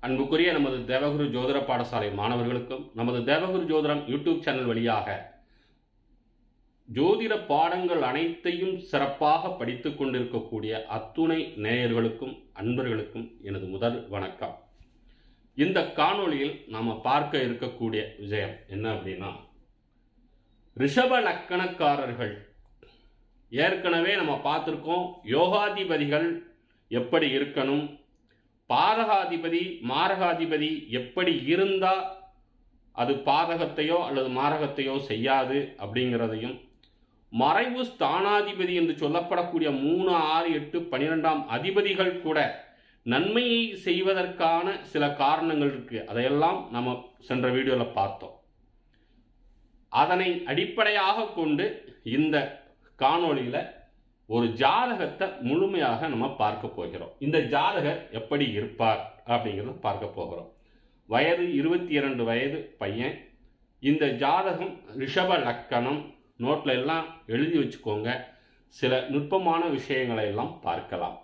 அன்புக்குரிய நமது தேவகுரு ஜோதிட பாடசாலை மாணவர்களுக்கும் நமது தேவகுரு ஜோதிடம் யூடியூப் சேனல் வழியாக ஜோதிட பாடங்கள் அனைத்தையும் சிறப்பாக படித்துக் கொண்டிருக்கக்கூடிய அத்துணை நேயர்களுக்கும் அன்பர்களுக்கும் எனது முதல் வணக்கம். இந்த காணொளியில் நாம பார்க்க இருக்கக்கூடிய விஷயம் என்ன அப்படின்னா, ரிஷப லக்கணக்காரர்கள் ஏற்கனவே நம்ம பார்த்திருக்கோம். யோகாதிபதிகள் எப்படி இருக்கணும், பாதகாதிபதி மாரகாதிபதி எப்படி இருந்தா அது பாதகத்தையோ அல்லது மாரகத்தையோ செய்யாது அப்படிங்கிறதையும், மறைவு ஸ்தானாதிபதி என்று சொல்லப்படக்கூடிய 3, 6, 8, 12ஆம் அதிபதிகள் கூட நன்மையை செய்வதற்கான சில காரணங்கள் இருக்கு. அதையெல்லாம் நம்ம சென்ற வீடியோவில் பார்த்தோம். அதனை அடிப்படையாக கொண்டு இந்த காணொளியில ஒரு ஜாதகத்தை முழுமையாக நம்ம பார்க்க போகிறோம். இந்த ஜாதகர் எப்படி இருப்பார் அப்படிங்கிறத பார்க்க போகிறோம். வயது 22 வயது பையன். இந்த ஜாதகம் ரிஷப லக்கணம். நோட்ல எல்லாம் எழுதி வச்சுக்கோங்க. சில நுட்பமான விஷயங்களை எல்லாம் பார்க்கலாம்.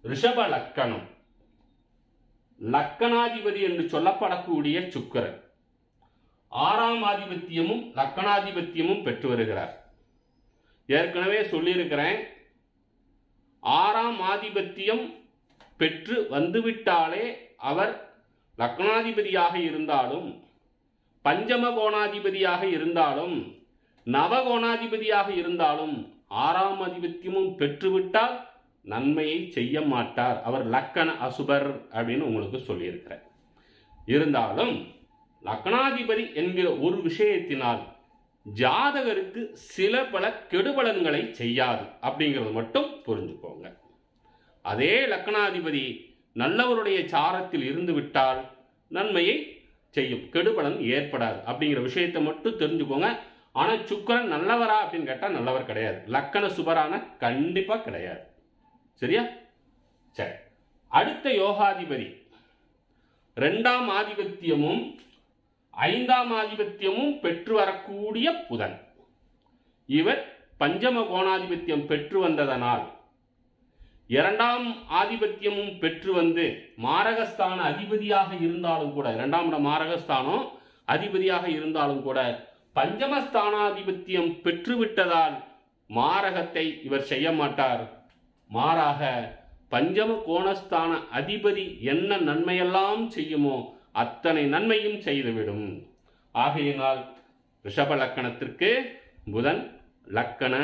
ரிஷப லக்கணம், லக்கணாதிபதி என்று சொல்லப்படக்கூடிய சுக்கிரன் 6ஆம் ஆதிபத்தியமும் லக்கணாதிபத்தியமும் பெற்று வருகிறார். ஏற்கனவே சொல்லியிருக்கிறேன், 6ஆம் ஆதிபத்தியம் பெற்று வந்துவிட்டாலே அவர் லக்னாதிபதியாக இருந்தாலும், பஞ்சம கோணாதிபதியாக இருந்தாலும், நவகோணாதிபதியாக இருந்தாலும் 6ஆம் ஆதிபத்தியமும் பெற்றுவிட்டால் நன்மையை செய்ய மாட்டார். அவர் லக்கண அசுபர் அப்படின்னு உங்களுக்கு சொல்லியிருக்கிறேன். இருந்தாலும் லக்னாதிபதி என்கிற ஒரு விஷயத்தினால் ஜாதகருக்கு சில பல கெடுபலன்களை செய்யாது அப்படிங்கிறது மட்டும் புரிஞ்சுக்கோங்க. அதே லக்னாதிபதி நல்லவருடைய சாரத்தில் இருந்து விட்டால் நன்மையை செய்யும், கெடுபலன் ஏற்படாது அப்படிங்கிற விஷயத்தை மட்டும் தெரிஞ்சுக்கோங்க. ஆனால் சுக்கிரன் நல்லவரா அப்படின்னு கேட்டால் நல்லவர் கிடையாது. லக்கண சுபரான கண்டிப்பா கிடையாது. சரியா? சரி. அடுத்த யோகாதிபதி 2ஆம் ஆதிபத்தியமும் 5ஆம் ஆதிபத்தியமும் பெற்று வரக்கூடிய புதன். இவர் பஞ்சம கோணாதிபத்தியம் பெற்று வந்ததனால் 2ஆம் ஆதிபத்தியமும் பெற்று வந்து மாரகஸ்தான அதிபதியாக இருந்தாலும் கூட, 2ஆம் இடம் மாரகஸ்தானம் அதிபதியாக இருந்தாலும் கூட பஞ்சமஸ்தானாதிபத்தியம் பெற்றுவிட்டதால் மாரகத்தை இவர் செய்ய மாட்டார். மாறாக பஞ்சம கோணஸ்தான அதிபதி என்ன நன்மையெல்லாம் செய்யுமோ அத்தனை நன்மையும் செய்துவிடும். ஆகையினால் ரிஷப லக்கணத்திற்கு புதன் லக்கண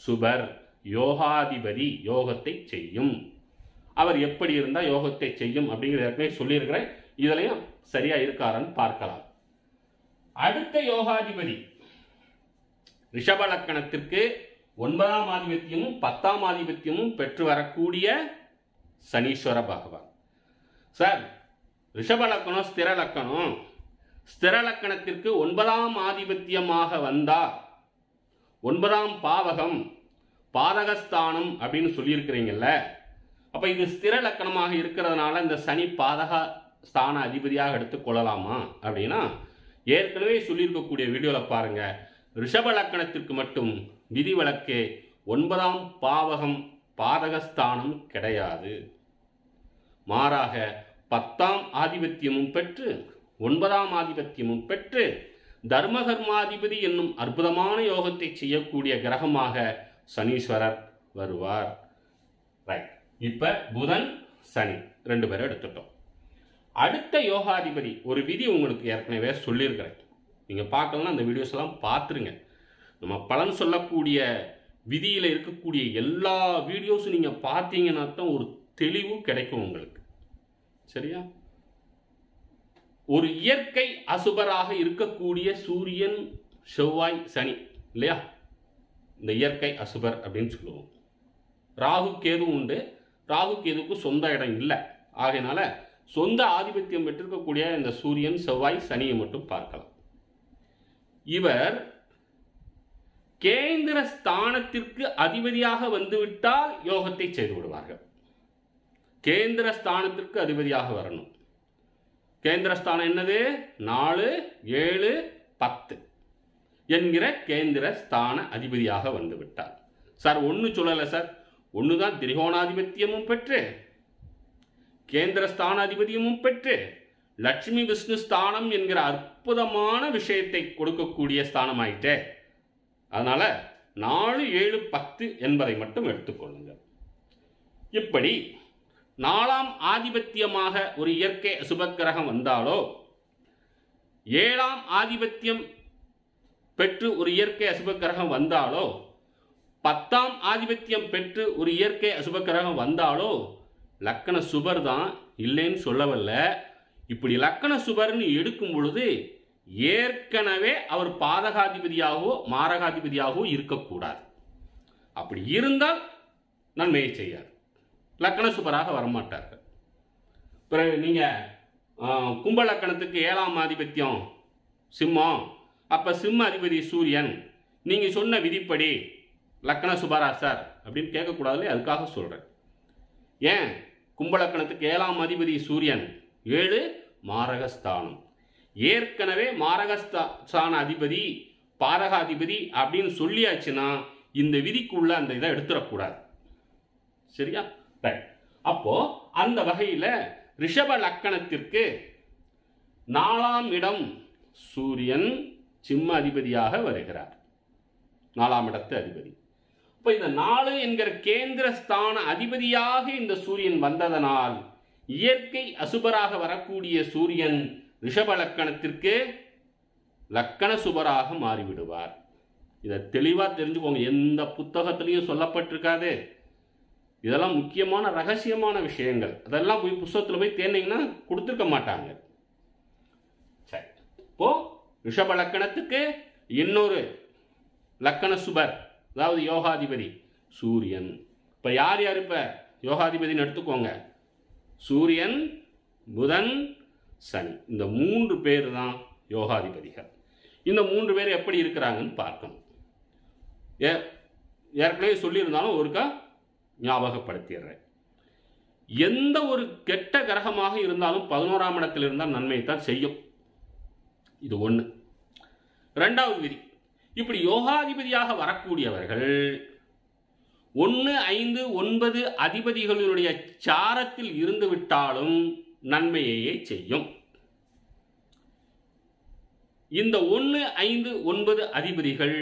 சுபர், யோகாதிபதி, யோகத்தை செய்யும். அவர் எப்படி இருந்தால் யோகத்தை செய்யும் அப்படிங்கிறத ஏற்கனவே சொல்லியிருக்கிறேன். இதுலையும் சரியா இருக்காருன்னு பார்க்கலாம். அடுத்த யோகாதிபதி ரிஷப லக்கணத்திற்கு 9ஆம் ஆதிபத்தியமும் 10ஆம் ஆதிபத்தியமும் பெற்று வரக்கூடிய சனீஸ்வர பகவான். சார், ரிஷப லக்கணம் ஸ்திர லக்கணம். ஸ்திர லக்கணத்திற்கு 9ஆம் ஆதிபத்தியமாக வந்தா 9ஆம் பாவகம் பாதகஸ்தானம் அப்படின்னு சொல்லியிருக்கிறீங்கல்ல. அப்ப இது ஸ்திர லக்கணமாக இருக்கிறதுனால இந்த சனி பாதக ஸ்தான அதிபதியாக எடுத்துக்கொள்ளலாமா அப்படின்னா, ஏற்கனவே சொல்லியிருக்கக்கூடிய வீடியோவில் பாருங்க. ரிஷப லக்கணத்திற்கு மட்டும் விதிவிலக்கு 9ஆம் பாவகம் பாதகஸ்தானம் கிடையாது. மாறாக 10ஆம் ஆதிபத்தியமும் பெற்று 9ஆம் ஆதிபத்தியமும் பெற்று தர்மகர்மாதிபதி என்னும் அற்புதமான யோகத்தை செய்யக்கூடிய கிரகமாக சனீஸ்வரர் வருவார். ரைட். இப்ப புதன் சனி 2 பேரை எடுத்துட்டோம். அடுத்த யோகாதிபதி ஒரு விதி உங்களுக்கு ஏற்கனவே சொல்லியிருக்கிறேன். நீங்க பார்க்கலாம், அந்த வீடியோஸ் எல்லாம் பார்த்துருங்க. நம்ம பலன் சொல்லக்கூடிய விதியில இருக்கக்கூடிய எல்லா வீடியோஸும் நீங்க பார்த்தீங்கன்னா தான் ஒரு தெளிவு கிடைக்கும் உங்களுக்கு. சரியா? ஒரு இயற்கை அசுபராக இருக்கக்கூடிய சூரியன், செவ்வாய், சனி இல்லையா? இந்த இயற்கை அசுபர் அப்படின்னு சொல்லுவோம். ராகு கேது உண்டு. ராகு கேதுக்கு சொந்த இடம் இல்லை. ஆகையினால சொந்த ஆதிபத்தியம் பெற்றிருக்கக்கூடிய இந்த சூரியன், செவ்வாய், சனியை மட்டும் பார்க்கலாம். இவர் கேந்திர ஸ்தானத்திற்கு அதிபதியாக வந்துவிட்டால் யோகத்தை செய்து விடுவார்கள். கேந்திர ஸ்தானத்திற்கு அதிபதியாக வரணும். கேந்திர ஸ்தானம் என்னது? 4, 7, 10 என்கிற கேந்திர ஸ்தான அதிபதியாக வந்துவிட்டார். சார், ஒன்று சொல்லலை சார், ஒன்று தான் திரிகோணாதிபத்தியமும் பெற்று கேந்திர ஸ்தானாதிபதியமும் பெற்று லட்சுமி விஷ்ணு ஸ்தானம் என்கிற அற்புதமான விஷயத்தை கொடுக்கக்கூடிய ஸ்தானம் ஆயிட்டே. அதனால 4, 7, 10 என்பதை மட்டும் எடுத்துக்கொள்ளுங்கள். இப்படி 4ஆம் ஆதிபத்தியமாக ஒரு இயற்கை அசுபக்கிரகம் வந்தாலோ, 7ஆம் ஆதிபத்தியம் பெற்று ஒரு இயற்கை அசுபக்கிரகம் வந்தாலோ, 10ஆம் ஆதிபத்தியம் பெற்று ஒரு இயற்கை அசுபக்கிரகம் வந்தாலோ லக்கண சுபர் தான், இல்லைன்னு சொல்லவல்ல. இப்படி லக்கண சுபர்னு எடுக்கும் பொழுது ஏற்கனவே அவர் பாதகாதிபதியாகவோ மாரகாதிபதியாகவோ இருக்கக்கூடாது. அப்படி இருந்தால் நன்மையை செய்யாது, லக்கண சுபராக வரமாட்டார்கள். பிறகு நீங்கள் கும்ப லக்கணத்துக்கு 7ஆம் ஆதிபத்தியம் சிம்மம், அப்போ சிம்ம அதிபதி சூரியன், நீங்கள் சொன்ன விதிப்படி லக்கண சுபரா சார் அப்படின்னு கேட்கக்கூடாது. அதுக்காக சொல்கிறேன். ஏன்? கும்பலக்கணத்துக்கு 7ஆம் அதிபதி சூரியன், 7 மாரகஸ்தானம். ஏற்கனவே மாரகஸ்தான அதிபதி பாதகாதிபதி அப்படின்னு சொல்லியாச்சுன்னா இந்த விதிக்குள்ள அந்த இதை எடுத்துடக்கூடாது. சரியா? அப்போ அந்த வகையில் ரிஷப லக்கணத்திற்கு 4ஆம் இடம் சூரியன் சிம்ம அதிபதியாக வருகிறார். 4ஆம் இடத்து அதிபதி. இப்போ இந்த 4 என்கிற கேந்திர ஸ்தான அதிபதியாக இந்த சூரியன் வந்ததனால் இயற்கை அசுபராக வரக்கூடிய சூரியன் ரிஷப லக்கணத்திற்கு லக்கண சுபராக மாறிவிடுவார். இதை தெளிவாக தெரிஞ்சுக்கோங்க. எந்த புத்தகத்திலையும் சொல்லப்பட்டிருக்காது. இதெல்லாம் முக்கியமான ரகசியமான விஷயங்கள். அதெல்லாம் போய் புத்தகத்தில் போய் தேர்ந்தீங்கன்னா கொடுத்துருக்க மாட்டாங்க. சரி, இப்போ ரிஷப லக்கணத்துக்கு இன்னொரு லக்கண சுபர், அதாவது யோகாதிபதி சூரியன். இப்போ யார் யார் இப்போ யோகாதிபதினு எடுத்துக்கோங்க. சூரியன், புதன், சனி. இந்த 3 பேர் தான் யோகாதிபதிகள். இந்த 3 பேர் எப்படி இருக்கிறாங்கன்னு பார்க்கணும். ஏற்கனவே சொல்லியிருந்தாலும் ஒருக்கா ஞாபகப்படுத்திடுறேன். எந்த ஒரு கெட்ட கிரகமாக இருந்தாலும் 11ஆம் இடத்தில் இருந்தால் நன்மையை தான் செய்யும். இது 1. 2வது விதி, இப்படி யோகாதிபதியாக வரக்கூடியவர்கள் 1, 5, 9 அதிபதிகளுடைய சாரத்தில் இருந்து விட்டாலும் நன்மையையே செய்யும். இந்த 1, 5, 9 அதிபதிகள்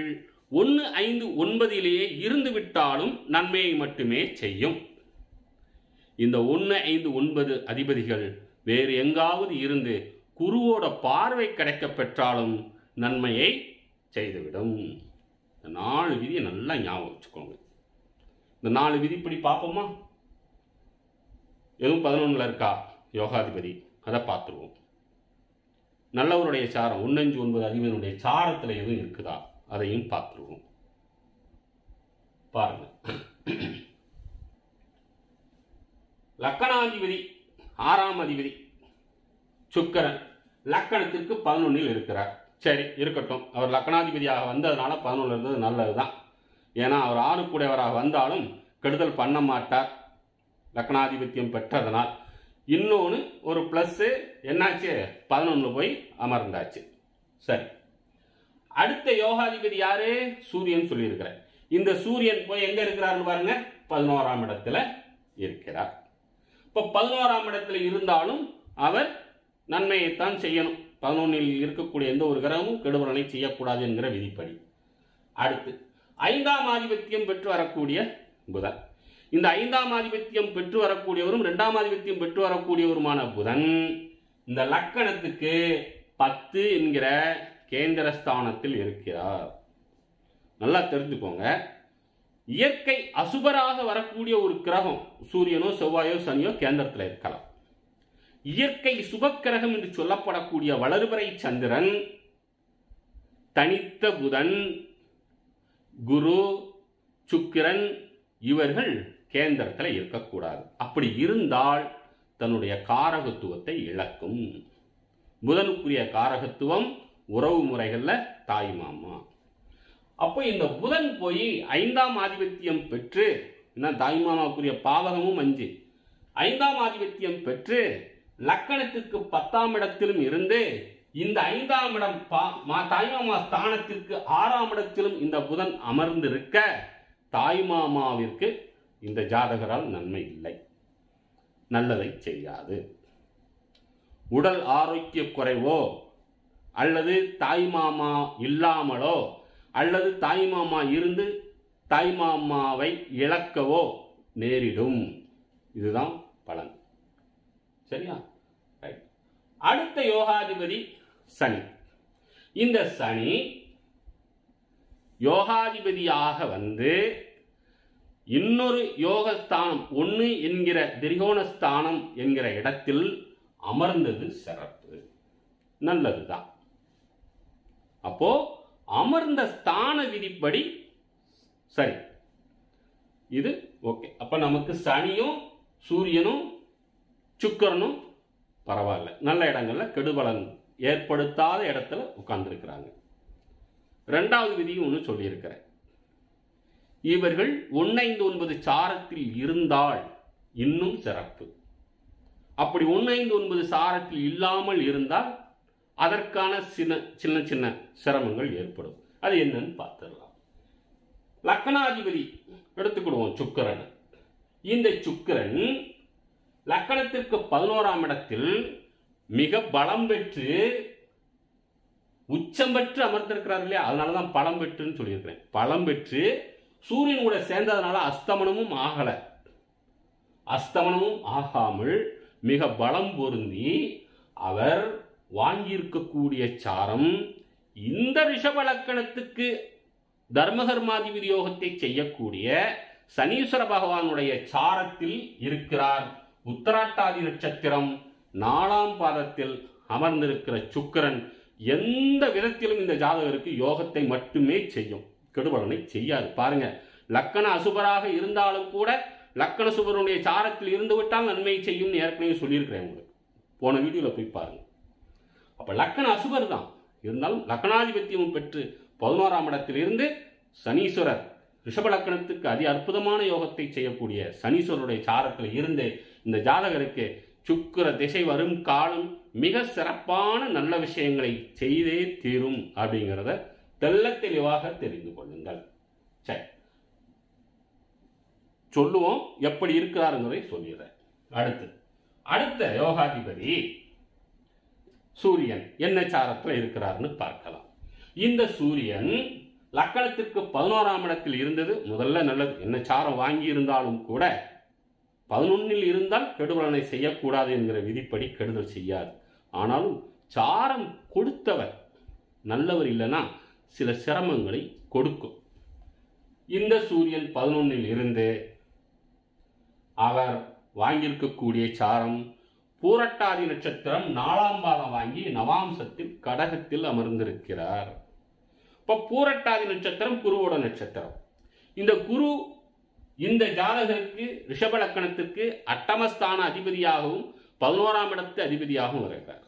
1, 5, 9 இருந்து விட்டாலும் நன்மையை மட்டுமே செய்யும். இந்த 1, 5, 9 அதிபதிகள் வேறு எங்காவது இருந்து குருவோட பார்வை கிடைக்க பெற்றாலும் நன்மையை செய்துவிடும். இந்த 4 விதியை நல்லா ஞாபகம் வச்சுக்கோங்க. இந்த 4 விதிப்படி பார்ப்போமா? எதுவும் 11ல் இருக்கா யோகாதிபதி? அதை பார்த்துருவோம். நல்லவருடைய சாரம் 1, 5, 9 அதிபதியினுடைய சாரத்தில் எதுவும் இருக்குதா? அதையும் பார்த்துருவோம். பாருங்க, லக்கணாதிபதி 6ஆம் அதிபதி சுக்கிரன் லக்கணத்திற்கு 11ல் இருக்கிறார். சரி, இருக்கட்டும். அவர் லக்கணாதிபதியாக வந்ததுனால 11ல் இருந்தது நல்லதுதான். ஏன்னா அவர் 6 கூடையவராக வந்தாலும் கெடுதல் பண்ண மாட்டார், லக்கணாதிபத்தியம் பெற்றதனால். இன்னொன்று ஒரு ப்ளஸ்ஸு என்னாச்சு, 11ல் போய் அமர்ந்தாச்சு. சரி, அடுத்த யோகாதிபதி யாரு? சூரியன் சொல்லியிருக்கிறார். இந்த சூரியன் போய் எங்க இருக்கிறார்னு பாருங்க, 11ஆம் இடத்துல இருக்கிறார். இப்போ 11ஆம் இடத்துல இருந்தாலும் அவர் நன்மையைத்தான் செய்யணும். 11ல் இருக்கக்கூடிய எந்த ஒரு கிரகமும் கெடுபலனை செய்யக்கூடாது என்கிற விதிப்படி. அடுத்து 5ஆம் ஆதிபத்தியம் பெற்று வரக்கூடிய புதன். இந்த 5ஆம் ஆதிபத்தியம் பெற்று வரக்கூடியவரும் 2ஆம் ஆதிபத்தியம் பெற்று வரக்கூடியவருமான புதன் இந்த லக்கணத்துக்கு 10 என்கிற கேந்திரஸ்தானத்தில் இருக்கிறார். நல்லா தெரிஞ்சுக்கோங்க. இயற்கை அசுபராக வரக்கூடிய ஒரு கிரகம் சூரியனோ செவ்வாயோ சனியோ கேந்திரத்தில் இருக்கலாம். இயற்கை சுபக்கிரகம் என்று சொல்லப்படக்கூடிய வளர்பிறை சந்திரன், தனித்த புதன், குரு, சுக்கிரன் இவர்கள் கேந்திரத்தில் இருக்கக்கூடாது. அப்படி இருந்தால் தன்னுடைய காரகத்துவத்தை இழக்கும். புதனுக்குரிய காரகத்துவம் உறவு முறைகளில் தாய் மாமா. அப்போ இந்த புதன் போய் 5ஆம் ஆதிபத்தியம் பெற்று, தாய் மாமாவுக்குரிய பாவகமும் 5, 5ஆம் ஆதிபத்தியம் பெற்று லக்கணத்திற்கு 10ஆம் இடத்திலும் இருந்து இந்த 5ஆம் இடம் தாய்மாமா ஸ்தானத்திற்கு 6ஆம் இடத்திலும் இந்த புதன் அமர்ந்திருக்க தாய்மாமாவிற்கு இந்த ஜாதகரால் நன்மை இல்லை. நல்லதை செய்யாது. உடல் ஆரோக்கிய குறைவோ அல்லது தாய்மாமா இல்லாமலோ அல்லது தாய்மாமா இருந்து தாய்மாமாவை இழக்கவோ நேரிடும். இதுதான் பலன். சரியா? ரைட். அடுத்த யோகாதிபதி சனி. இந்த சனி யோகாதிபதியாக வந்து இன்னொரு யோகஸ்தானம் 1 என்கிற திரிகோணஸ்தானம் என்கிற இடத்தில் அமர்ந்தது சிறப்பு, நல்லதுதான். அப்போ அமர்ந்த ஸ்தான விதிப்படி சரி, இது ஓகே. அப்ப நமக்கு சனியும் சூரியனும் சுக்கிரனும் பரவாயில்ல, நல்ல இடங்கள்ல கெடுபலன் ஏற்படுத்தாத இடத்துல உட்கார்ந்துருக்கிறாங்க. 2வது விதியும் ஒன்று சொல்லியிருக்கிறேன். இவர்கள் 159 சாரத்தில் இருந்தால் இன்னும் சிறப்பு. அப்படி 159 சாரத்தில் இல்லாமல் இருந்தால் அதற்கான சின்ன சின்ன சிரமங்கள் ஏற்படும். அது என்னன்னு பார்த்துடலாம். லக்னாதிபதி எடுத்துக்கிடுவோம் சுக்கிரன். இந்த சுக்கிரன் லக்னத்திற்கு 11ஆம் இடத்தில் மிக பலம் பெற்று உச்சம் பெற்று அமர்ந்திருக்கிறார் இல்லையா, அதனாலதான் பலம் பெற்றுன்னு சொல்லியிருக்கிறேன். பலம் பெற்று சூரியன் கூட சேர்ந்ததுனால அஸ்தமனமும் ஆகல, அஸ்தமனமும் ஆகாமல் மிக பலம் பொருந்தி அவர் வாங்கியிருக்கக்கூடிய சாரம் இந்த ரிஷப லக்கணத்துக்கு தர்மகர்மாதிபதி யோகத்தை செய்யக்கூடிய சனீஸ்வர பகவானுடைய சாரத்தில் இருக்கிறார். உத்தராட்டாதி நட்சத்திரம் 4ஆம் பாதத்தில் அமர்ந்திருக்கிற சுக்கிரன் எந்த விதத்திலும் இந்த ஜாதகருக்கு யோகத்தை மட்டுமே செய்யும், கெடுபலனை செய்யாது. பாருங்க, லக்கண அசுபராக இருந்தாலும் கூட லக்கண சுபருடைய சாரத்தில் இருந்து விட்டால் நன்மை செய்யும் ஏற்கனவே சொல்லியிருக்கிறேன் உங்களுக்கு, போன வீடியோல போய் பாருங்க. அப்ப லக்கண அசுபர் தான் இருந்தாலும் லக்னாதிபத்தியம் பெற்று 11ஆம் இடத்தில் இருந்து சனீஸ்வரர் ரிஷப லக்கணத்துக்கு அதி அற்புதமான யோகத்தை செய்யக்கூடிய சனீஸ்வரருடைய சாரத்தில் இருந்து இந்த ஜாதகருக்கு சுக்கிர திசை வரும் காலம் மிக சிறப்பான நல்ல விஷயங்களை செய்தே தீரும் அப்படிங்கிறத தெள்ள தெளிவாக தெரிந்து கொள்ளுங்கள். சரி, சொல்லுவோம் எப்படி இருக்கிறாருங்கிறதை சொல்லிடுறேன். அடுத்த யோகாதிபதி சூரியன் என்ன சாரத்தில் இருக்கிறார்னு பார்க்கலாம். இந்த சூரியன் லக்கணத்திற்கு 11ஆம் இடத்தில் இருந்தது முதல்ல நல்லது. என்ன சாரம் வாங்கி இருந்தாலும் கூட 11இல் இருந்தால் கெடுபலனை செய்யக்கூடாது என்கிற விதிப்படி கெடுதல் செய்யாது. ஆனாலும் சாரம் கொடுத்தவர் நல்லவர் இல்லைன்னா சில சிரமங்களை கொடுக்கும். இந்த சூரியன் 11இல் இருந்து அவர் வாங்கியிருக்கக்கூடிய சாரம் பூரட்டாதி நட்சத்திரம் 4ஆம் பாதம் வாங்கி நவாம்சத்தில் கடகத்தில் அமர்ந்திருக்கிறார். இப்ப பூரட்டாதி நட்சத்திரம் குருவோட நட்சத்திரம். இந்த குரு இந்த ஜாதகருக்கு ரிஷப லக்கணத்திற்கு அட்டமஸ்தான அதிபதியாகவும் 11ஆம் இடத்து அதிபதியாகவும் இருக்கிறார்.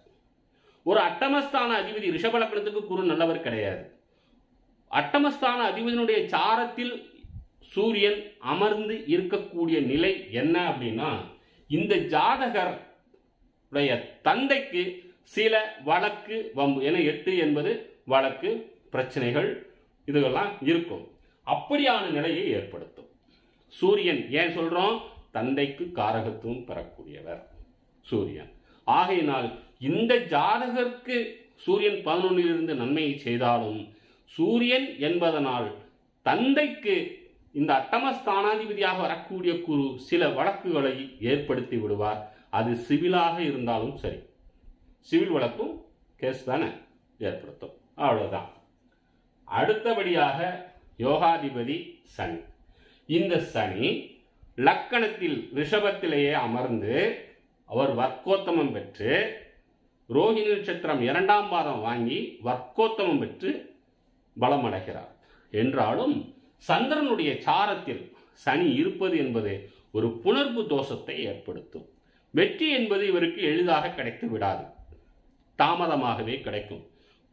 ஒரு அட்டமஸ்தான அதிபதி ரிஷப லக்கணத்துக்கு குரு நல்லவர் கிடையாது. அட்டமஸ்தான அதிபதியினுடைய சாரத்தில் சூரியன் அமர்ந்து இருக்கக்கூடிய நிலை என்ன அப்படின்னா, இந்த ஜாதகர் தந்தைக்கு சில வழக்கு வம்பு, என 8 என்பது வழக்கு பிரச்சனைகள் இதுகெல்லாம் இருக்கும். அப்படியான நிலையை ஏற்படுத்தும். சூரியன் ஏன் சொல்றோம், தந்தைக்கு காரகத்துவம் பெறக்கூடியவர் சூரியன். ஆகையினால் இந்த ஜாதகருக்கு சூரியன் 11இல் இருந்து நன்மையை செய்தாலும் சூரியன் என்பதனால் தந்தைக்கு இந்த அட்டமஸ்தானாதிபதியாக வரக்கூடிய குரு சில வழக்குகளை ஏற்படுத்தி விடுவார். அது சிவிலாக இருந்தாலும் சரி, சிவில் வழக்கும் கேஸ் தானே ஏற்படுத்தும். அவ்வளவுதான். அடுத்தபடியாக யோகாதிபதி சனி. இந்த சனி லக்கணத்தில் ரிஷபத்திலேயே அமர்ந்து அவர் வர்க்கோத்தமம் பெற்று ரோஹிணி நட்சத்திரம் 2ஆம் பாதம் வாங்கி வர்க்கோத்தமம் பெற்று பலமடைகிறார். என்றாலும் சந்திரனுடைய சாரத்தில் சனி இருப்பது என்பது ஒரு புணர்வு தோஷத்தை ஏற்படுத்தும். வெற்றி என்பது இவருக்கு எளிதாக கிடைத்து விடாது, தாமதமாகவே கிடைக்கும்.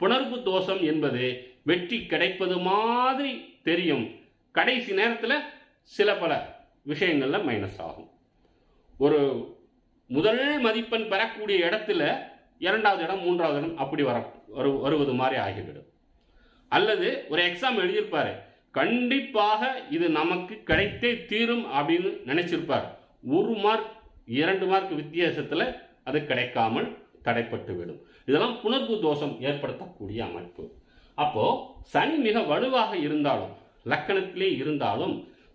புணர்வு தோஷம் என்பது வெற்றி கிடைப்பது மாதிரி தெரியும், கடைசி நேரத்தில் சில பல விஷயங்கள்ல மைனஸ் ஆகும். ஒரு முதல் மதிப்பெண் பெறக்கூடிய இடத்துல 2வது இடம் 3வது இடம் அப்படி வருவது மாதிரி ஆகிவிடும். அல்லது ஒரு எக்ஸாம் எழுதியிருப்பாரு, கண்டிப்பாக இது நமக்கு கிடைத்தே தீரும் அப்படின்னு நினைச்சிருப்பார். 1 மார்க் 2 மார்க் வித்தியாசத்தில் அது கிடைக்காமல் தடைப்பட்டு விடும். இதெல்லாம் புணர்வு தோஷம் ஏற்படுத்தக்கூடிய அமைப்பு. அப்போ சனி மிக வலுவாக இருந்தாலும் லக்கணத்திலே இருந்தாலும்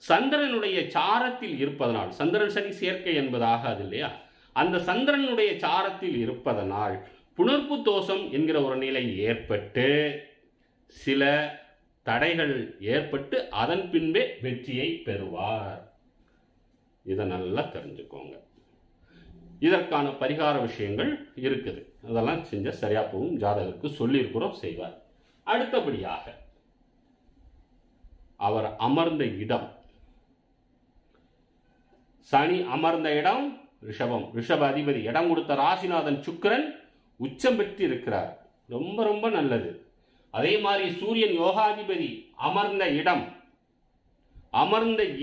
சந்திரனுடைய சாரத்தில் இருப்பதனால், சந்திரன் சனி சேர்க்கை என்பதாக அது இல்லையா, அந்த சந்திரனுடைய சாரத்தில் இருப்பதனால் புணர்வு தோஷம் என்கிற ஒரு நிலை ஏற்பட்டு சில தடைகள் ஏற்பட்டு அதன் பின்பே வெற்றியை பெறுவார். இதை நல்லா தெரிஞ்சுக்கோங்க. இதற்கான பரிகார விஷயங்கள் இருக்குது, அதெல்லாம் செஞ்ச சரியா போகும். ஜாதகருக்கு சொல்லியிருக்கிறோம், செய்வார். அடுத்தபடியாக அவர் அமர்ந்த இடம், சனி அமர்ந்த இடம் ரிஷபம். ரிஷப அதிபதி இடம் கொடுத்த ராசிநாதன் சுக்கிரன் உச்சம் பெற்று இருக்கிறார். ரொம்ப ரொம்ப நல்லது. அதே மாதிரி சூரியன் யோகாதிபதி அமர்ந்த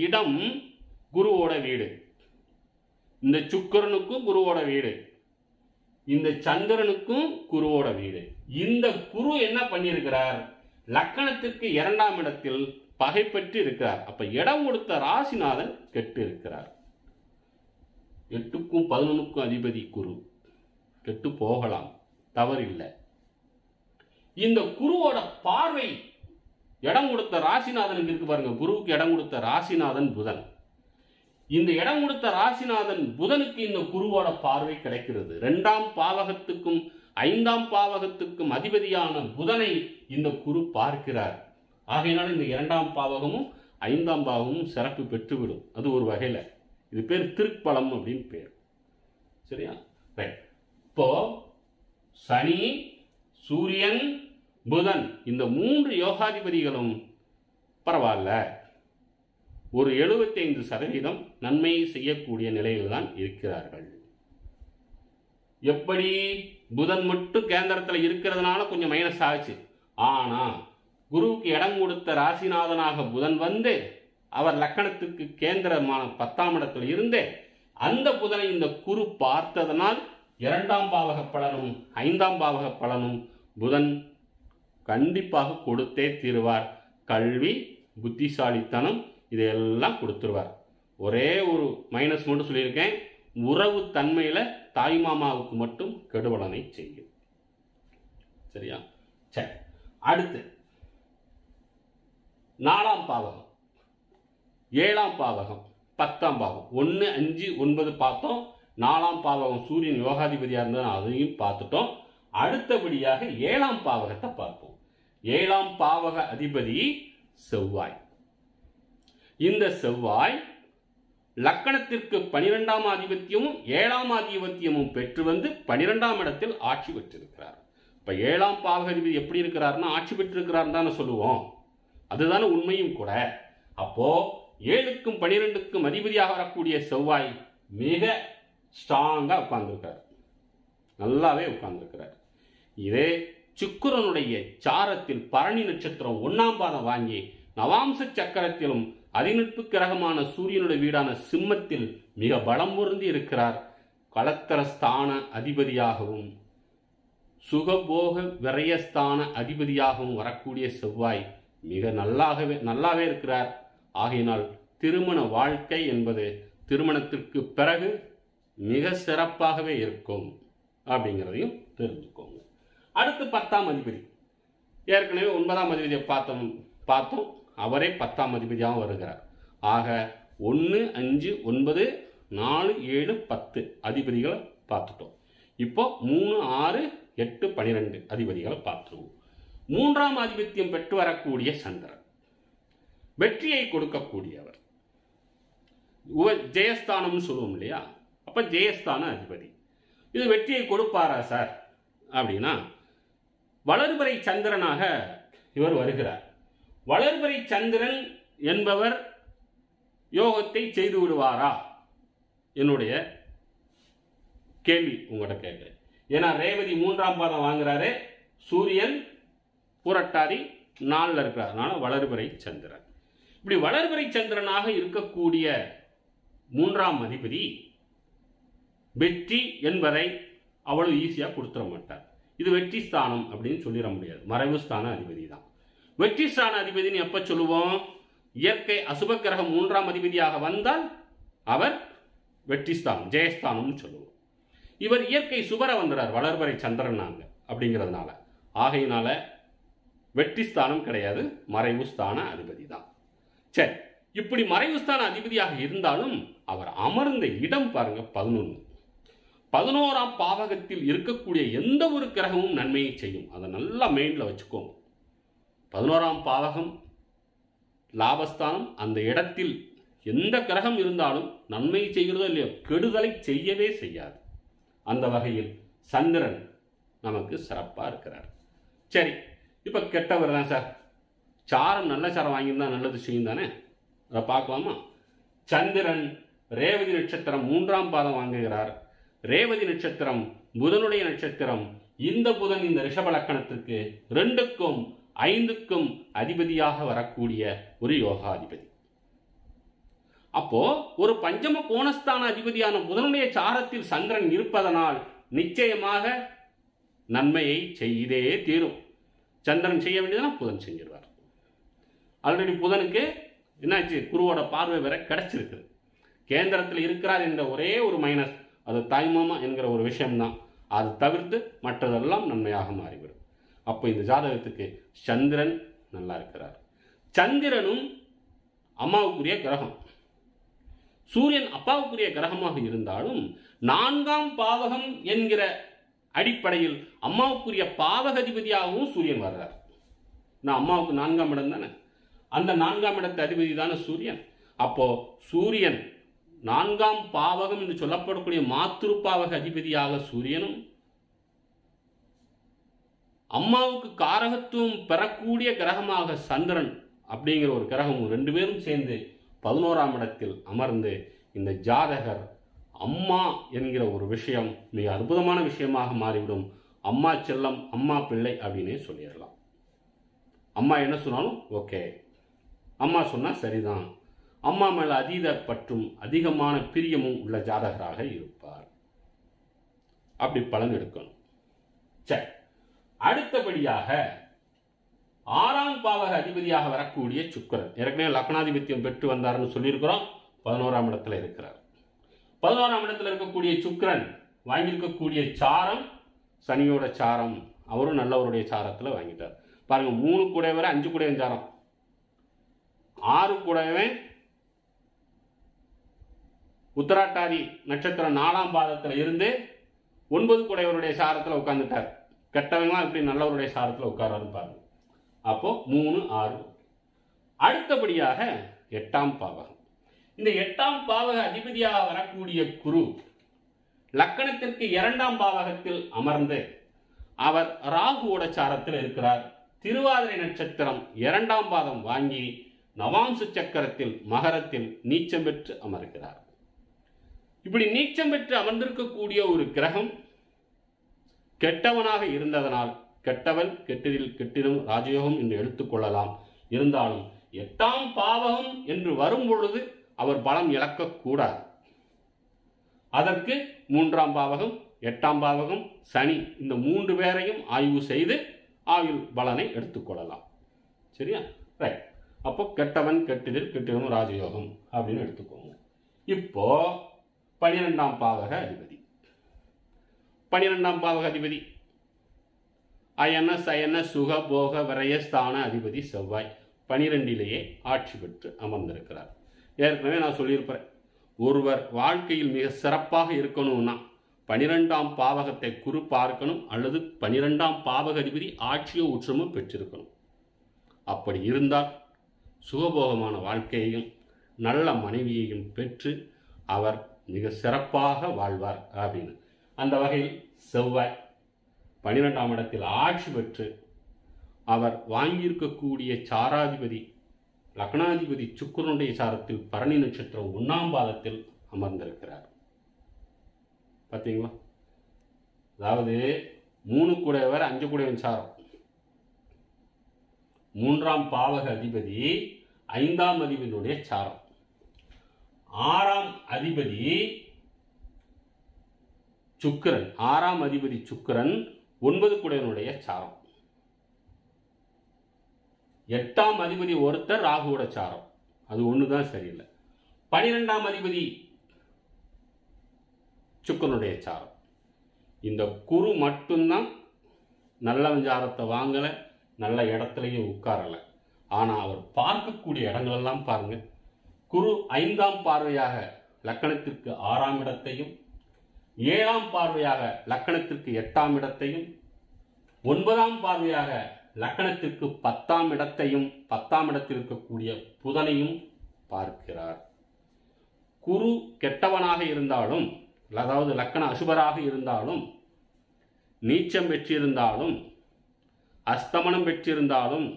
இடம் குருவோட வீடு. இந்த சுக்கிரனுக்கும் குருவோட வீடு, இந்த சந்திரனுக்கும் குருவோட வீடு. இந்த குரு என்ன பண்ணியிருக்கிறார், லக்கணத்திற்கு 2ஆம் இடத்தில் பகை பெற்று இருக்கிறார். அப்ப இடம் கொடுத்த ராசிநாதன் கெட்டு இருக்கிறார். 8க்கும் 11க்கும் அதிபதி குரு, கெட்டு போகலாம், தவறில்லை. இந்த குருவோட பார்வை இடம் கொடுத்த ராசிநாதனுக்கு இருக்கு பாருங்க. குருவுக்கு இடம் கொடுத்த ராசிநாதன் புதன். இந்த இடம் கொடுத்த ராசிநாதன் புதனுக்கு இந்த குருவோட பார்வை கிடைக்கிறது. 2ஆம் பாவகத்துக்கும் 5ஆம் பாவகத்துக்கும் அதிபதியான புதனை இந்த குரு பார்க்கிறார். ஆகையினால இந்த 2ஆம் பாவகமும் 5ஆம் பாவகமும் சிறப்பு பெற்றுவிடும். அது ஒரு வகையில் இது பேர் திருப்பலம் அப்படின்னு பேர். சரியா? ரைட். இப்போ சனி, சூரியன், புதன் இந்த 3 யோகாதிபதிகளும் பரவாயில்ல, ஒரு 75% நன்மையை செய்யக்கூடிய நிலையில் தான் இருக்கிறார்கள். எப்படி புதன் மட்டும் கேந்திரத்தில் இருக்கிறதுனால கொஞ்சம் மைனஸ் ஆச்சு. ஆனா குருவுக்கு இடம் கொடுத்த ராசிநாதனாக புதன் வந்து அவர் லக்கணத்துக்கு கேந்திரமான 10ஆம் இடத்தில் இருந்து அந்த புதனை இந்த குரு பார்த்ததனால் 2ஆம் பாவக பலனும் 5ஆம் பாவக பலனும் புதன் கண்டிப்பாக கொடுத்தே தீருவார். கல்வி, புத்திசாலித்தனம் இதையெல்லாம் கொடுத்துருவார். ஒரே ஒரு மைனஸ் மட்டும் சொல்லியிருக்கேன், உறவு தன்மையில தாய் மாமாவுக்கு மட்டும் கெடுபலனை செய்யும். சரியா? சரி. அடுத்து 4ஆம் பாவகம், 7ஆம் பாவகம், 10ஆம் பாவகம். 1, 5, 9 பார்த்தோம். 4ஆம் பாவகம் சூரியன் யோகாதிபதியா இருந்தால் அதையும் பார்த்துட்டோம். அடுத்தபடியாக 7ஆம் பாவகத்தை பார்ப்போம். 7ஆம் பாவக அதிபதி செவ்வாய். இந்த செவ்வாய் லக்கணத்திற்கு 12ஆம் ஆதிபத்தியமும் 7ஆம் ஆதிபத்தியமும் பெற்று வந்து 12ஆம் இடத்தில் ஆட்சி பெற்றிருக்கிறார். இப்ப 7ஆம் பாவக அதிபதி எப்படி இருக்கிறார்னா ஆட்சி பெற்றிருக்கிறார் தானே சொல்லுவோம். அதுதானே உண்மையும் கூட. அப்போ 7க்கும் 12க்கும் அதிபதியாக வரக்கூடிய செவ்வாய் மிக ஸ்ட்ராங்கா உட்கார்ந்துருக்கிறார், நல்லாவே உட்கார்ந்துருக்கிறார். இதே சுக்கிரனுடைய சாரத்தில் பரணி நட்சத்திரம் 1ஆம் பாதம் வாங்கி நவாம்ச சக்கரத்திலும் அதிநட்பு கிரகமான சூரியனுடைய வீடான சிம்மத்தில் மிக பலம் பொருந்தி இருக்கிறார். கலத்தரஸ்தான அதிபதியாகவும் சுகபோக விரயஸ்தான அதிபதியாகவும் வரக்கூடிய செவ்வாய் மிக நல்லாவே இருக்கிறார். ஆகையினால் திருமண வாழ்க்கை என்பது திருமணத்திற்கு பிறகு மிக சிறப்பாகவே இருக்கும் அப்படிங்கிறதையும் தெரிஞ்சுக்கோங்க. அடுத்து 10ஆம் அதிபதி. ஏற்கனவே 9ஆம் அதிபதியை பார்த்தோம். அவரே 10ஆம் அதிபதியாக வருகிறார். ஆக 1, 5, 9, 4, 7, 10 அதிபதிகளை பார்த்துட்டோம். இப்போ 3, 6, 8, 12 அதிபதிகளை பார்த்துருவோம். 3ஆம் ஆதிபத்தியம் பெற்று வரக்கூடிய சந்திரன் வெற்றியை கொடுக்கக்கூடியவர். ஜெயஸ்தானம்னு சொல்லுவோம் இல்லையா? அப்ப ஜெயஸ்தான அதிபதி. இது வெற்றியை கொடுப்பாரா சார் அப்படின்னா, வளர்பிறை சந்திரனாக இவர் வருகிறார். வளர்பிறை சந்திரன் என்பவர் யோகத்தை செய்து விடுவாரா என்னுடைய கேள்வி உங்கள்கிட்ட கேட்கிறேன். ஏன்னா ரேவதி 3ஆம் பாதம் வாங்குறாரு, சூரியன் புரட்டாதி 4ல் இருக்கிறார். அதனால வளர்பிறை சந்திரன். இப்படி வளர்பிறை சந்திரனாக இருக்கக்கூடிய 3ஆம் அதிபதி வெற்றி என்பதை அவ்வளவு ஈஸியாக கொடுத்துட மாட்டார். இது வெற்றி ஸ்தானம் அப்படின்னு சொல்லிட முடியாது, மறைவு ஸ்தான அதிபதி தான். வெற்றி ஸ்தான அதிபதினு எப்ப சொல்லுவோம்? இயற்கை அசுப கிரகம் 3ஆம் அதிபதியாக வந்தால் அவர் வெற்றி ஸ்தானம், ஜெயஸ்தானம்னு சொல்லுவோம். இவர் இயற்கை சுபர வந்துறார், வளர்பறை சந்திரன் நாங்க அப்படிங்கிறதுனால. ஆகையினால வெற்றி ஸ்தானம் கிடையாது, மறைவு ஸ்தான அதிபதி தான். சரி, இப்படி மறைவு ஸ்தான அதிபதியாக இருந்தாலும் அவர் அமர்ந்த இடம் பாருங்க 11. 11ஆம் பாவகத்தில் இருக்கக்கூடிய எந்த ஒரு கிரகமும் நன்மையை செய்யும். அதை நல்லா மைண்ட்ல வச்சுக்கோங்க. 11ஆம் பாவகம் லாபஸ்தானம், அந்த இடத்தில் எந்த கிரகம் இருந்தாலும் நன்மை செய்கிறதோ இல்லையோ கெடுதலை செய்யவே செய்யாது. அந்த வகையில் சந்திரன் நமக்கு சிறப்பாக இருக்கிறார். சரி, இப்போ கெட்டவர் தான் சார், சாரம் நல்ல சாரம் வாங்கியிருந்தா நல்லது செய்யும் தானே, அதை பார்க்கலாமா? சந்திரன் ரேவதி நட்சத்திரம் 3ஆம் பாதம் வாங்குகிறார். ரேவதி நட்சத்திரம் புதனுடைய நட்சத்திரம். இந்த புதன் இந்த ரிஷப லக்கணத்திற்கு 2க்கும் 5க்கும் அதிபதியாக வரக்கூடிய ஒரு யோகாதிபதி. அப்போ ஒரு பஞ்சம கோணஸ்தான அதிபதியான புதனுடைய சாரத்தில் சந்திரன் இருப்பதனால் நிச்சயமாக நன்மையை செய்தே தீரும். சந்திரன் செய்ய வேண்டியதுனா புதன் செஞ்சிருவார். ஆல்ரெடி புதனுக்கு என்னாச்சு, குருவோட பார்வை வேற கிடைச்சிருக்கு. கேந்திரத்தில் இருக்கிறார் என்ற ஒரே ஒரு மைனஸ், அது தாய்மாமா என்கிற ஒரு விஷயம்தான். அது தவிர்த்து மற்றதெல்லாம் நன்மையாக மாறிவிடும். அப்போ இந்த ஜாதகத்துக்கு சந்திரன் நல்லா இருக்கிறார். சந்திரனும் அம்மாவுக்குரிய கிரகம், சூரியன் அப்பாவுக்குரிய கிரகமாக இருந்தாலும் 4ஆம் பாவகம் என்கிற அடிப்படையில் அம்மாவுக்குரிய பாவகதிபதியாகவும் சூரியன் வர்றார். நான் அம்மாவுக்கு 4ஆம் இடம் தானே, அந்த 4ஆம் இடத்து அதிபதி தானே சூரியன். அப்போ சூரியன் 4ஆம் பாவகம் என்று சொல்லப்படக்கூடிய மாத்திருப்பாவக அதிபதியாக சூரியனும், அம்மாவுக்கு காரகத்துவம் பெறக்கூடிய கிரகமாக சந்திரன் அப்படிங்கிற ஒரு கிரகமும் 2 பேரும் சேர்ந்து 11ஆம் இடத்தில் அமர்ந்து இந்த ஜாதகர் அம்மா என்கிற ஒரு விஷயம் மிக அற்புதமான விஷயமாக மாறிவிடும். அம்மா செல்லம், அம்மா பிள்ளை அப்படின்னே சொல்லிடலாம். அம்மா என்ன சொன்னாலும் ஓகே, அம்மா சொன்னா சரிதான், அம்மா மேல அதீத பற்றும் அதிகமான பிரியமும் உள்ள ஜாதகராக இருப்பார். அப்படி பலன் எடுக்கணும். சரி, அடுத்தபடியாக 6ஆம் பாவக அதிபதியாக வரக்கூடிய சுக்கிரன், ஏற்கனவே லக்னாதிபத்தியம் பெற்று வந்தார்னு சொல்லியிருக்கிறோம். 11ஆம் இடத்துல இருக்கிறார். 11ஆம் இடத்துல இருக்கக்கூடிய சுக்கிரன் வாங்கியிருக்கக்கூடிய சாரம் சனியோட சாரம், அவரும் நல்லவருடைய சாரத்தில் வாங்கிட்டார். பாருங்க, 3 கூடையவரை 5 கூடையவன் சாரம், 6 கூடையவன் உத்தராட்டாதி நட்சத்திரம் 4ஆம் பாதத்தில் இருந்து 9 கூடையவருடைய சாரத்தில் உட்கார்ந்துட்டார். கெட்டவங்களாம் இப்படி நல்லவருடைய சாரத்தில் உட்கார்றாரு பாருங்க. அப்போ 3, 6. அடுத்தபடியாக 8ஆம் பாவகம். இந்த 8ஆம் பாவக அதிபதியாக வரக்கூடிய குரு லக்கணத்திற்கு 2ஆம் பாவகத்தில் அமர்ந்து அவர் ராகுவோட சாரத்தில் இருக்கிறார். திருவாதிரை நட்சத்திரம் 2ஆம் பாதம் வாங்கி நவாம்ச சக்கரத்தில் மகரத்தில் நீச்சம் பெற்று அமர்கிறார். இப்படி நீச்சம் பெற்று அமர்ந்திருக்கக்கூடிய ஒரு கிரகம் கெட்டவனாக இருந்ததனால் கெட்டவன் கெட்டிடில் கெட்டிடும் ராஜயோகம் என்று எடுத்துக்கொள்ளலாம். இருந்தாலும் 8ஆம் பாவகம் என்று வரும் பொழுது அவர் பலம் இழக்கக்கூடாது. அதற்கு 3ஆம் பாவகம், 8ஆம் பாவகம், சனி, இந்த 3 பேரையும் ஆய்வு செய்து ஆயுள் பலனை எடுத்துக்கொள்ளலாம். சரியா? ரைட். அப்போ கெட்டவன் கெட்டிடில் கெட்டிடும் ராஜயோகம் அப்படின்னு எடுத்துக்கோங்க. இப்போ 12ஆம் பாவக அதிபதி. 12ஆம் பாவக அதிபதி அயன சயன சுக போக விரயஸ்தான அதிபதி செவ்வாய் 12லேயே ஆட்சி பெற்று அமர்ந்திருக்கிறார். ஏற்கனவே நான் சொல்லியிருப்பேன், ஒருவர் வாழ்க்கையில் மிக சிறப்பாக இருக்கணும்னா 12ஆம் பாவகத்தை குரு பார்க்கணும், அல்லது 12ஆம் பாவக அதிபதி ஆட்சியோ உச்சமோ பெற்றிருக்கணும். அப்படி இருந்தால் சுகபோகமான வாழ்க்கையையும் நல்ல மனைவியையும் பெற்று அவர் மிக சிறப்பாக வாழ்வார் அப்படின்னு. அந்த வகையில் செவ்வாய் 12ஆம் இடத்தில் ஆட்சி பெற்று அவர் வாங்கியிருக்கக்கூடிய சாராதிபதி லக்னாதிபதி சுக்கிரனுடைய சாரத்தில் பரணி நட்சத்திரம் 1ஆம் பாதத்தில் அமர்ந்திருக்கிறார். பார்த்தீங்களா? அதாவது 3 கூடையவர் 5 கூடையவன் சாரம், 3ஆம் பாவக அதிபதி 5ஆம் அதிபதியுடைய சாரம், 6ஆம் அதிபதி சுக்கிரன், 6ஆம் அதிபதி சுக்கிரன் 9 கூடையவனுடைய சாரம், 8ஆம் அதிபதி ஒருத்தர் ராகுவோட சாரம், அது ஒண்ணுதான் சரியில்லை. 12ஆம் அதிபதி சுக்கரனுடைய சாரம். இந்த குரு மட்டும்தான் நல்லவன் சாரத்தை வாங்கலை, நல்ல இடத்துலையும் உட்காரலை. ஆனால் அவர் பார்க்கக்கூடிய இடங்களெல்லாம் பாருங்க. குரு 5ஆம் பார்வையாக லக்கணத்திற்கு 6ஆம் இடத்தையும், 7ஆம் பார்வையாக லக்கணத்திற்கு 8ஆம் இடத்தையும், 9ஆம் பார்வையாக லக்கணத்திற்கு 10ஆம் இடத்தையும், 10ஆம் இடத்தில் இருக்கக்கூடிய புதனையும் பார்க்கிறார். குரு கெட்டவனாக இருந்தாலும், அதாவது லக்கண அசுபராக இருந்தாலும், நீச்சம் பெற்றிருந்தாலும், அஸ்தமனம் பெற்றிருந்தாலும்,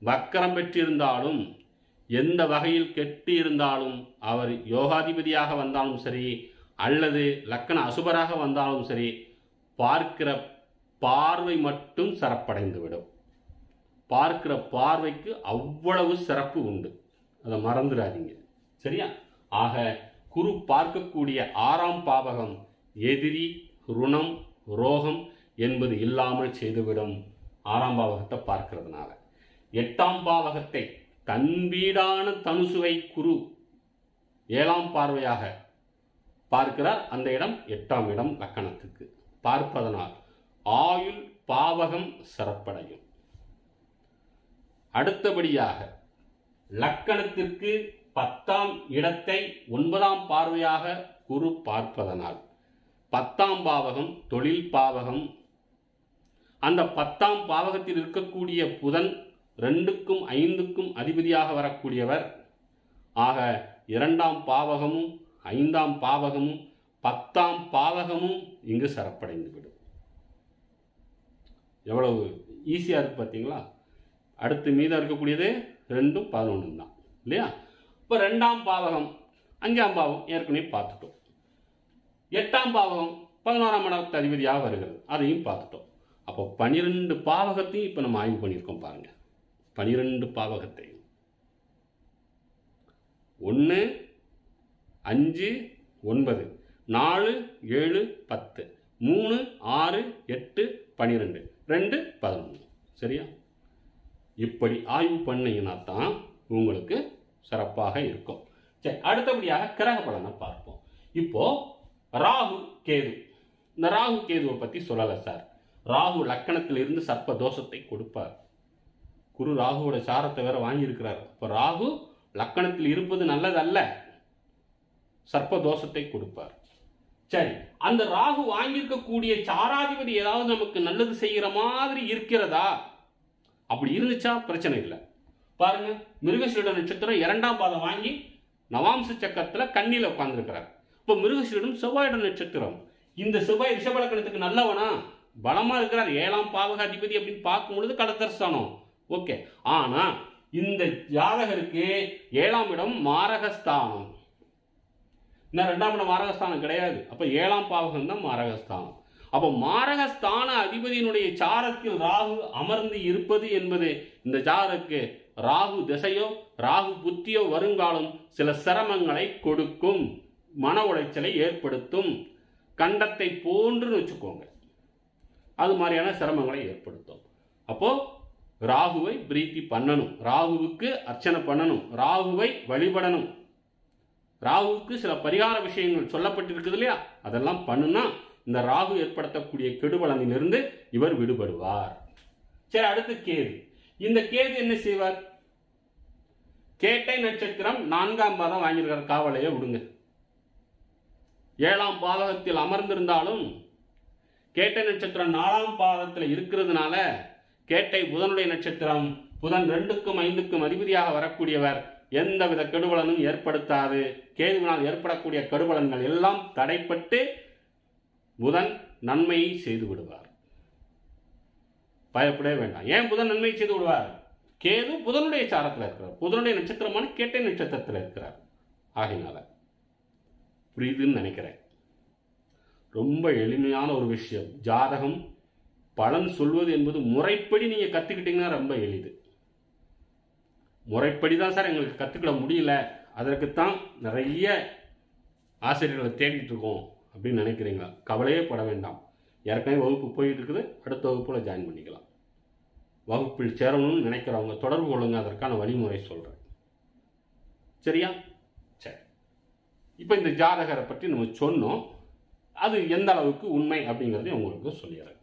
வக்கரம் பெற்றிருந்தாலும், எந்த வகையில் கெட்டு இருந்தாலும், அவர் யோகாதிபதியாக வந்தாலும் சரி அல்லது லக்கண அசுபராக வந்தாலும் சரி, பார்க்கிற பார்வை மட்டும் சிறப்படைந்துவிடும். பார்க்கிற பார்வைக்கு அவ்வளவு சிறப்பு உண்டு, அதை மறந்துடாதீங்க. சரியா? ஆக குரு பார்க்கக்கூடிய 6ஆம் பாவகம் எதிரி, ருணம், ரோகம் என்பது இல்லாமல் செய்துவிடும். 6ஆம் பாவகத்தை பார்க்கிறதுனால 8ஆம் பாவகத்தை தன் வீடான தனுசுவை குரு 7ஆம் பார்வையாக பார்க்கிறார். அந்த இடம் 8ஆம் இடம் லக்கணத்துக்கு. பார்ப்பதனால் ஆயுள் பாவகம் சிறப்படையும். அடுத்தபடியாக லக்கணத்திற்கு 10ஆம் இடத்தை 9ஆம் பார்வையாக குரு பார்ப்பதனால் 10ஆம் பாவகம் தொழில் பாவகம். அந்த 10ஆம் பாவகத்தில் இருக்கக்கூடிய புதன் 2க்கும் 5க்கும் அதிபதியாக வரக்கூடியவர். ஆக 2ஆம் பாவகமும் 5ஆம் பாவகமும் 10ஆம் பாவகமும் இங்கு சிறப்படைந்துவிடும். எவ்வளவு ஈஸியாக இருக்கு பார்த்தீங்களா? அடுத்து மீதம் இருக்கக்கூடியது 2ம் 11 தான் இல்லையா? இப்போ 2ஆம் பாவகம் 5ஆம் பாவம் ஏற்கனவே பார்த்துட்டோம். 8ஆம் பாவகம் 11ஆம் இடத்து அதிபதியாக வருகிறது, அதையும் பார்த்துட்டோம். அப்போ 12 பாவகத்தையும் இப்போ நம்ம ஆய்வு பண்ணியிருக்கோம் பாருங்க. 12 பாவகத்தையும் 1, 5, 9, 4, 7, 10, 3, 6, 8, 12, 2, 11. சரியா? இப்படி ஆய்வு பண்ணீங்கன்னா தான் உங்களுக்கு சிறப்பாக இருக்கும். சரி, அடுத்தபடியாக கிரக பலனை பார்ப்போம். இப்போ ராகு கேது. இந்த ராகு கேதுவை பற்றி சொல்லலை சார். ராகு லக்கணத்தில் இருந்து சர்ப்ப தோஷத்தை கொடுப்பார். குரு ராகுவோட சாரத்தை வேற வாங்கியிருக்கிறார். இப்போ ராகு லக்கணத்தில் இருப்பது நல்லதல்ல, சர்ப்ப தோஷத்தை கொடுப்பார். சரி, அந்த ராகு வாங்கியிருக்கக்கூடிய சாராதிபதி ஏதாவது நமக்கு நல்லது செய்கிற மாதிரி இருக்கிறதா? அப்படி இருந்துச்சா பிரச்சனை இல்லை. பாருங்க, மிருகசீரிட நட்சத்திரம் 2ஆம் பாதம் வாங்கி நவாம்ச சக்கரத்தில் கண்ணியில் உட்கார்ந்துருக்கிறார். இப்போ மிருகசீரிடம் செவ்வாயிட நட்சத்திரம். இந்த செவ்வாய் ரிஷபலக்கணத்துக்கு நல்லவனா? பலமா இருக்கிறார். 7ஆம் பாவக அதிபதி அப்படின்னு பார்க்கும்பொழுது கடத்தர்ஸ்தானம் ஓகே. ஆனா இந்த ஜாதகருக்கு 7ஆம் இடம் மாரகஸ்தானம். இன்னும் 2ஆம் இடம் மாரகஸ்தானம் கிடையாது. அப்ப 7ஆம் பாவகம் தான் மாரகஸ்தானம். அப்போ மாரகஸ்தான அதிபதியினுடைய சாரத்தில் ராகு அமர்ந்து இருப்பது என்பது இந்த ஜாதகருக்கு ராகு திசையோ ராகு புத்தியோ வருங்காலம் சில சிரமங்களை கொடுக்கும், மன உளைச்சலை ஏற்படுத்தும். கண்டத்தை போன்று வச்சுக்கோங்க, அது மாதிரியான சிரமங்களை ஏற்படுத்தும். அப்போ ராகுவை பிரீத்தி பண்ணணும், ராகுவுக்கு அர்ச்சனை பண்ணணும், ராகுவை வழிபடணும். ராகுவுக்கு சில பரிகார விஷயங்கள் சொல்லப்பட்டிருக்குது இல்லையா? அதெல்லாம் பண்ணுனா இந்த ராகு ஏற்படுத்தக்கூடிய கெடுபலனிலிருந்து இவர் விடுபடுவார். சரி, அடுத்து கேது. இந்த கேது என்ன செய்வார்? கேட்டை நட்சத்திரம் 4ஆம் பாதம் வாங்கியிருக்கிற காவலையை விடுங்க. 7ஆம் பாதகத்தில் அமர்ந்திருந்தாலும் கேட்டை நட்சத்திரம் 4ஆம் பாதத்தில் இருக்கிறதுனால கேட்டை புதனுடைய நட்சத்திரம். புதன் 2க்கும் 5க்கும் அதிபதியாக வரக்கூடியவர். எந்தவித கெடுபலனும் ஏற்படுத்தாது. கேதுவினால் ஏற்படக்கூடிய கெடுபலன்கள் எல்லாம் தடைப்பட்டு புதன் நன்மையை செய்து விடுவார். பயப்படவே வேண்டாம். ஏன் புதன் நன்மையை செய்து விடுவார்? கேது புதனுடைய சாரத்தில் இருக்கிறார், புதனுடைய நட்சத்திரமான கேட்டை நட்சத்திரத்தில் இருக்கிறார். ஆகையினால புரியுதுன்னு நினைக்கிறேன். ரொம்ப எளிமையான ஒரு விஷயம். ஜாதகம் பலன் சொல்வது என்பது முறைப்படி நீங்க கத்துக்கிட்டீங்கன்னா ரொம்ப எளிது. முறைப்படி தான் சார் எங்களுக்கு கத்துக்கிட முடியல, அதற்குத்தான் நிறைய ஆசிரியர்களை தேடிட்டு இருக்கோம் அப்படின்னு நினைக்கிறீங்களா? கவலையே பட வேண்டாம். ஏற்கனவே வகுப்பு போயிட்டு இருக்குது, அடுத்த வகுப்புல ஜாயின் பண்ணிக்கலாம். வகுப்பில் சேரணும்னு நினைக்கிறவங்க தொடர்பு கொள்ளுங்க, அதற்கான வழிமுறை சொல்றேன். சரியா? சரி, இப்போ இந்த ஜாதகரை பற்றி நம்ம சொன்னோம். அது எந்த அளவுக்கு உண்மை அப்படிங்கிறதையும் உங்களுக்கு சொல்லிடுறேன்.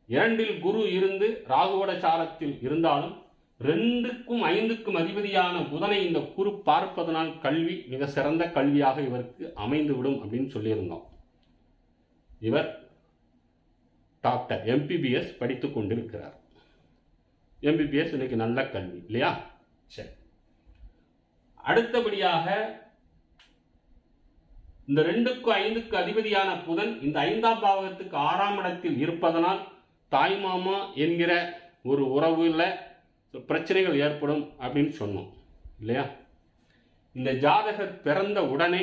2 குரு இருந்து ராகுவோட சாரத்தில் இருந்தாலும் 2க்கும் 5க்கும் அதிபதியான புதனை இந்த குரு பார்ப்பதனால் கல்வி மிக சிறந்த கல்வியாக இவருக்கு அமைந்துவிடும் அப்படின்னு சொல்லியிருந்தோம். இவர் டாக்டர் MBBS படித்துக் கொண்டிருக்கிறார். MBBS இன்னைக்கு நல்ல கல்வி இல்லையா? சரி, அடுத்தபடியாக இந்த 2க்கும் 5க்கு அதிபதியான புதன் இந்த 5ஆம் பாவகத்துக்கு 6ஆம் இடத்தில் இருப்பதனால் தாய்மாமா என்கிற ஒரு உறவுல பிரச்சனைகள் ஏற்படும் அப்படின்னு சொன்னோம் இல்லையா? இந்த ஜாதகர் பிறந்த உடனே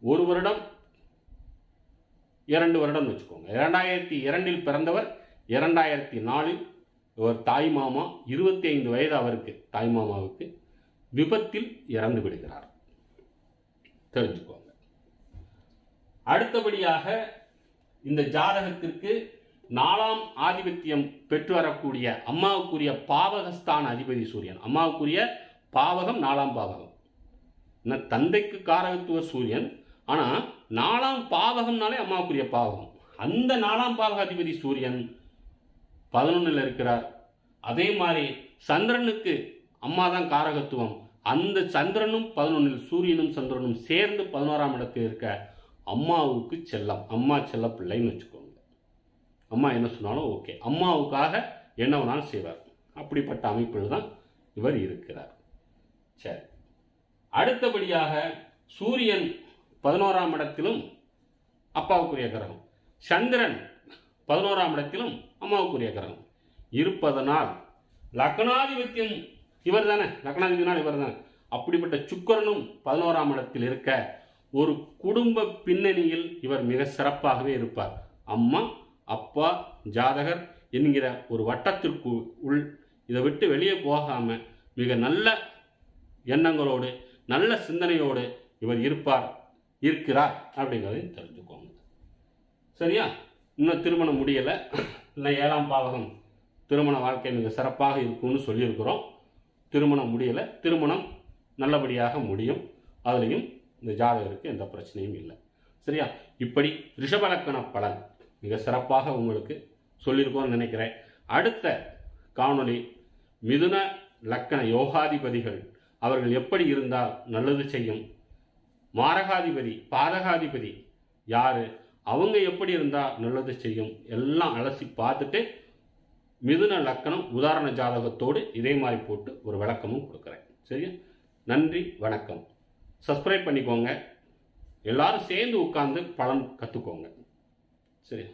1 வருடம் 2 வருடம் வச்சுக்கோங்க. 2002 பிறந்தவர் 2004 இவர் தாய்மாமா 25 வயது அவருக்கு தாய்மாமாவுக்கு விபத்தில் இறந்து விடுகிறார். தெரிஞ்சுக்கோங்க. அடுத்தபடியாக இந்த ஜாதகத்திற்கு 4ஆம் ஆதிபத்தியம் பெற்று வரக்கூடிய அம்மாவுக்குரிய பாவகஸ்தான அதிபதி சூரியன். அம்மாவுக்குரிய பாவகம் 4ஆம் பாவகம். தந்தைக்கு காரகத்துவ சூரியன், ஆனா 4ஆம் பாவகம்னாலே அம்மாவுக்குரிய பாவகம். அந்த 4ஆம் பாவக அதிபதி சூரியன் 11ல் இருக்கிறார். அதே மாதிரி சந்திரனுக்கு அம்மா தான் காரகத்துவம். அந்த சந்திரனும் 11ல் சூரியனும் சந்திரனும் சேர்ந்து 11ஆம் இடத்தில் இருக்க அம்மாவுக்கு செல்லம், அம்மா செல்ல பிள்ளைன்னு வச்சுக்கோங்க. அம்மா என்ன சொன்னாலும் ஓகே, அம்மாவுக்காக என்ன வேணாலும் செய்வார். அப்படிப்பட்ட அமைப்பில் தான் இவர் இருக்கிறார். சரி, அடுத்தபடியாக சூரியன் 11ஆம் இடத்திலும் அப்பாவுக்குரிய கிரகம், சந்திரன் 11ஆம் இடத்திலும் அம்மாவுக்குரிய கிரகம் இருப்பதனால் லக்னாதிபத்தியம் இவர் தானே, லக்னாதிபதினால் இவர் தானே. அப்படிப்பட்ட சுக்கிரனும் 11ஆம் இடத்தில் இருக்க ஒரு குடும்ப பின்னணியில் இவர் மிக சிறப்பாகவே இருப்பார். அம்மா அப்பா ஜாதகர் என்கிற ஒரு வட்டத்திற்கு உள் இதை விட்டு வெளியே போகாம மிக நல்ல எண்ணங்களோடு நல்ல சிந்தனையோடு இவர் இருக்கிறார் அப்படிங்கிறதையும் தெரிஞ்சுக்கோங்க. சரியா? இன்னும் திருமணம் முடியலை, இல்லை 7ஆம் பாவகம் திருமண வாழ்க்கை மிக சிறப்பாக இருக்கும்னு சொல்லியிருக்கிறோம். திருமணம் முடியலை, திருமணம் நல்லபடியாக முடியும். அதுலேயும் இந்த ஜாதகருக்கு எந்த பிரச்சனையும் இல்லை. சரியா? இப்படி ரிஷபலக்கண பலன் மிக சிறப்பாக உங்களுக்கு சொல்லியிருக்கோம்னு நினைக்கிறேன். அடுத்த காணொளி மிதுன லக்கண யோகாதிபதிகள் அவர்கள் எப்படி இருந்தால் நல்லது செய்யும், மாரகாதிபதி பாதகாதிபதி யாரு, அவங்க எப்படி இருந்தால் நல்லது செய்யும் எல்லாம் அலசி பார்த்துட்டு மிதுன லக்கணம் உதாரண ஜாதகத்தோடு இதே மாதிரி போட்டு ஒரு விளக்கமும் கொடுக்குறேன். சரியா? நன்றி, வணக்கம். சப்ஸ்கிரைப் பண்ணிக்கோங்க. எல்லாரும் சேர்ந்து உட்கார்ந்து பலன் கற்றுக்கோங்க. சரி.